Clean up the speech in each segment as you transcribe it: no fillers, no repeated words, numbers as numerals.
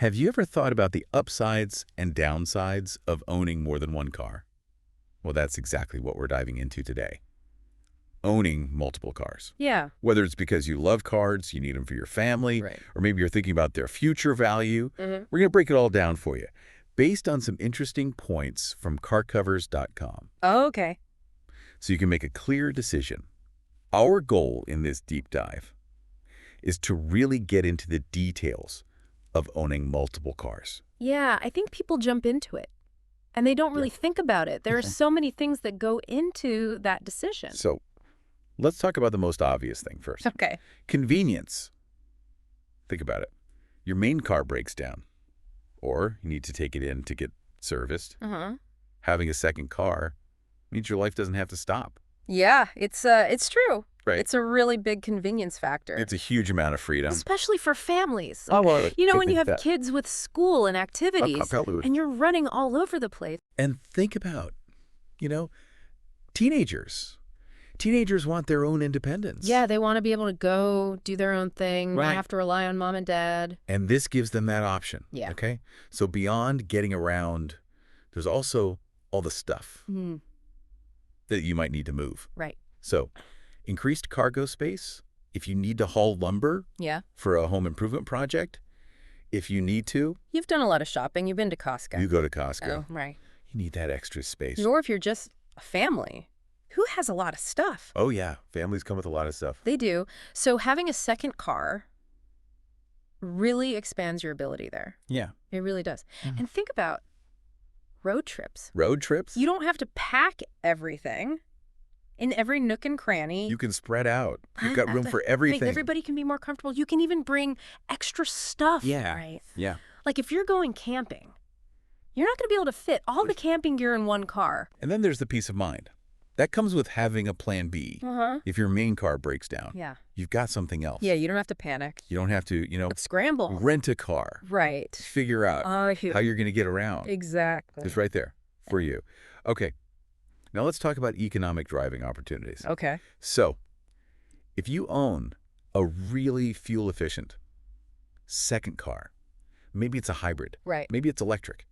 Have you ever thought about the upsides and downsides of owning more than one car? Well, that's exactly what we're diving into today. Owning multiple cars. Yeah. Whether it's because you love cars, you need them for your family, Right. or maybe you're thinking about their future value. We're going to break it all down for you based on some interesting points from carcovers.com. Oh, okay. So you can make a clear decision. Our goal in this deep dive is to really get into the details of owning multiple cars. Yeah, I think people jump into it, and they don't really think about it. There are so many things that go into that decision. So let's talk about the most obvious thing first. Okay. Convenience. Think about it. Your main car breaks down, or you need to take it in to get serviced. Having a second car means your life doesn't have to stop. Yeah, it's true. Right. It's a really big convenience factor. It's a huge amount of freedom. Especially for families. Oh, well, You know, I when you think have that- kids with school and activities, Absolutely. and you're running all over the place. And think about, teenagers. Teenagers want their own independence. Yeah, they want to be able to go do their own thing, Right. not have to rely on mom and dad. And this gives them that option. Yeah. Okay? So beyond getting around, there's also all the stuff that you might need to move. Right. So increased cargo space, if you need to haul lumber Yeah. for a home improvement project, if you need to, You've done a lot of shopping. You've been to Costco. you go to Costco. Oh, right. You need that extra space. Or if you're just a family who has a lot of stuff. Oh, yeah. Families come with a lot of stuff. They do. So having a second car really expands your ability there. Yeah. It really does. And think about road trips. Road trips, You don't have to pack everything in every nook and cranny. you can spread out. You've got room for everything. Everybody can be more comfortable. You can even bring extra stuff. Yeah. Right. Yeah. Like if you're going camping, you're not going to be able to fit all the camping gear in one car. And then there's the peace of mind. That comes with having a plan B. If your main car breaks down, Yeah. you've got something else. Yeah, you don't have to panic. You don't have to, Scramble. rent a car. Right. Figure out how you're going to get around. Exactly. It's right there for you. Okay. Now let's talk about economic driving opportunities. Okay. So if you own a really fuel-efficient second car, maybe it's a hybrid, Right. maybe it's electric,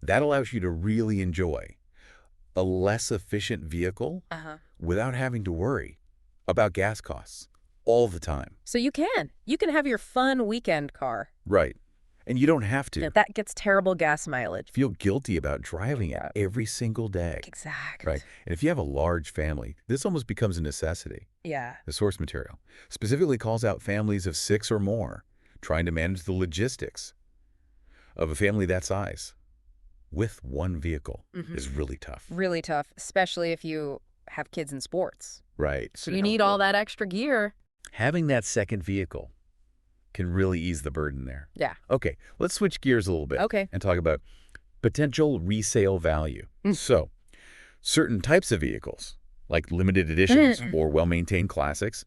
that allows you to really enjoy a less efficient vehicle without having to worry about gas costs all the time. So you can have your fun weekend car. Right. And you don't have to That gets terrible gas mileage. feel guilty about driving it every single day. Exactly. Right. And if you have a large family, this almost becomes a necessity. Yeah. The source material specifically calls out families of 6 or more trying to manage the logistics of a family that size with one vehicle is really tough. Really tough, especially if you have kids in sports. Right. So you need all that extra gear. Having that second vehicle can really ease the burden there. Yeah. Okay, let's switch gears a little bit. Okay. And talk about potential resale value. So certain types of vehicles, like limited editions or well-maintained classics,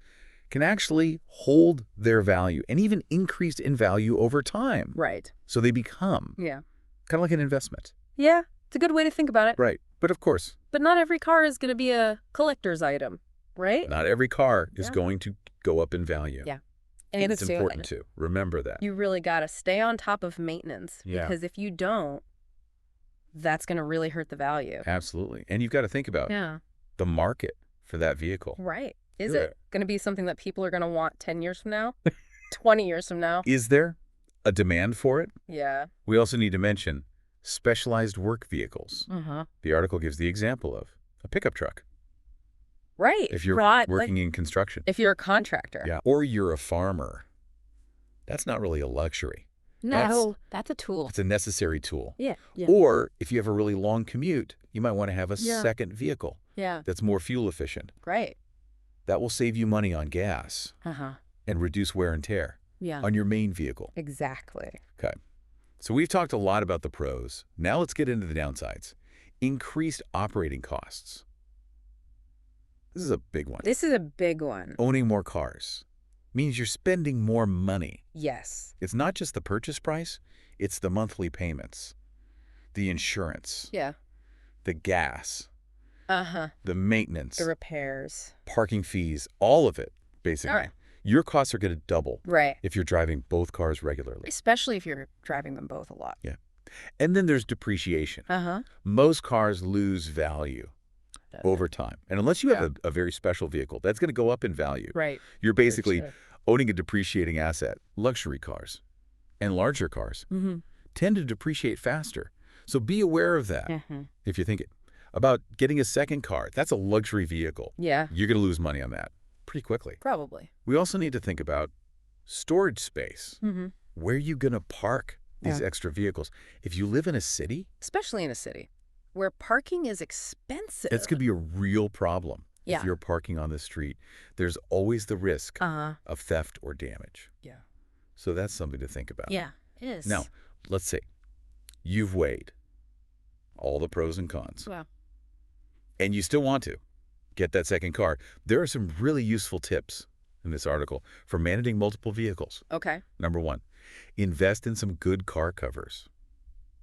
can actually hold their value and even increase in value over time. Right. So they become Yeah. kind of like an investment. Yeah. It's a good way to think about it. Right. But of course, But not every car is going to be a collector's item, right? not every car is Yeah. going to go up in value. Yeah. And It's important to remember that. You really got to stay on top of maintenance. Yeah. Because if you don't, that's going to really hurt the value. Absolutely. And you've got to think about Yeah. the market for that vehicle. Right. Is Yeah. it going to be something that people are going to want 10 years from now? 20 years from now? Is there a demand for it? Yeah. We also need to mention specialized work vehicles. The article gives the example of a pickup truck Right. if you're right. working in construction. If you're a contractor. Yeah. Or you're a farmer. That's not really a luxury. No, that's a tool. It's a necessary tool. Yeah. Yeah. Or if you have a really long commute, you might want to have a Yeah. second vehicle Yeah. that's more fuel efficient. Right. That will save you money on gas and reduce wear and tear Yeah. on your main vehicle. Exactly. Okay. So we've talked a lot about the pros. Now let's get into the downsides. Increased operating costs. This is a big one. This is a big one. Owning more cars means you're spending more money. Yes. It's not just the purchase price, it's the monthly payments, the insurance, Yeah. the gas, The the maintenance, repairs. parking fees, all of it, basically. All right. your costs are going to double Right. if you're driving both cars regularly. Especially if you're driving them both a lot. Yeah. And then there's depreciation. Uh-huh. Most cars lose value over time. And unless you have a very special vehicle, that's going to go up in value. Right. You're basically Sure. owning a depreciating asset. Luxury cars and larger cars tend to depreciate faster. So be aware of that if you're thinking about getting a second car. That's a luxury vehicle. Yeah. You're going to lose money on that pretty quickly. Probably. We also need to think about storage space. Where are you going to park these extra vehicles? If you live in a city, Especially in a city where parking is expensive. it's going to be a real problem. Yeah. If you're parking on the street, there's always the risk Uh-huh. of theft or damage. Yeah. So that's something to think about. Yeah, it is. Now, let's say you've weighed all the pros and cons, Wow. and you still want to get that second car. There are some really useful tips in this article for managing multiple vehicles. Okay. Number one, invest in some good car covers.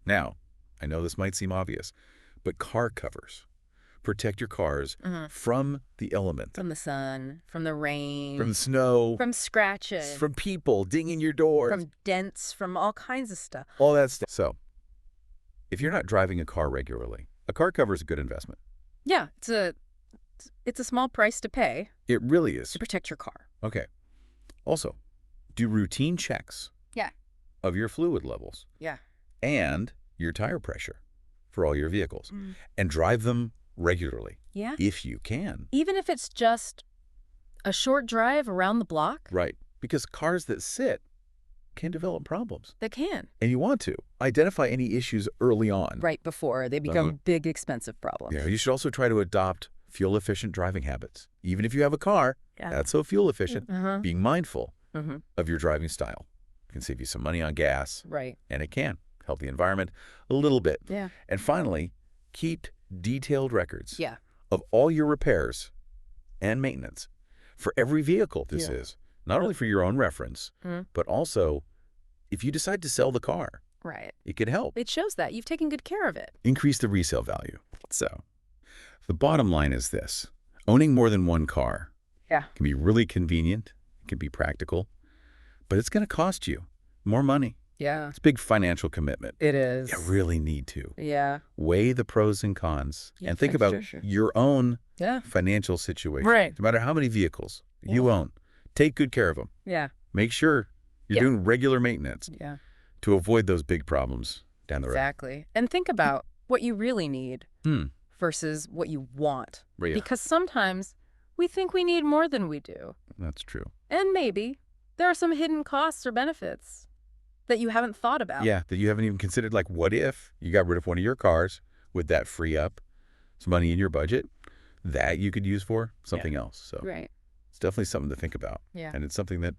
Now, I know this might seem obvious, but car covers protect your cars from the elements, From the sun, from the rain, from snow, from scratches, from people dinging your doors, from dents, from all kinds of stuff. all that stuff. So, if you're not driving a car regularly, a car cover is a good investment. Yeah, it's a small price to pay It really is. to protect your car. Okay. Also, do routine checks Yeah. of your fluid levels Yeah. and your tire pressure for all your vehicles, and drive them regularly Yeah. if you can. Even if it's just a short drive around the block, Right. Because cars that sit can develop problems. they can. And you want to identify any issues early on. Right before they become big, expensive problems. Yeah, you should also try to adopt fuel-efficient driving habits. Even if you have a car that's so fuel-efficient, being mindful of your driving style can save you some money on gas, Right. and it can help the environment a little bit. Yeah. And finally, keep detailed records Yeah. of all your repairs and maintenance for every vehicle. This is not only for your own reference, but also if you decide to sell the car, Right. it could help It shows that you've taken good care of it. increase the resale value. So the bottom line is this: owning more than one car can be really convenient, it can be practical, but it's going to cost you more money. Yeah. It's a big financial commitment. It is. You really need to Yeah. weigh the pros and cons and think that's about true. your own Yeah. financial situation. Right. No matter how many vehicles you own, take good care of them. Yeah. Make sure you're doing regular maintenance Yeah. to avoid those big problems down the road. Exactly. And think about what you really need versus what you want. Yeah. Because sometimes we think we need more than we do. That's true. And maybe there are some hidden costs or benefits that you haven't thought about. Yeah, that you haven't even considered. Like, what if you got rid of one of your cars? Would that free up some money in your budget that you could use for something else? So Right. it's definitely something to think about. Yeah. And it's something that,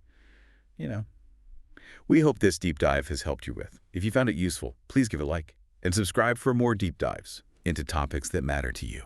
we hope this deep dive has helped you with. If you found it useful, please give a like and subscribe for more deep dives into topics that matter to you.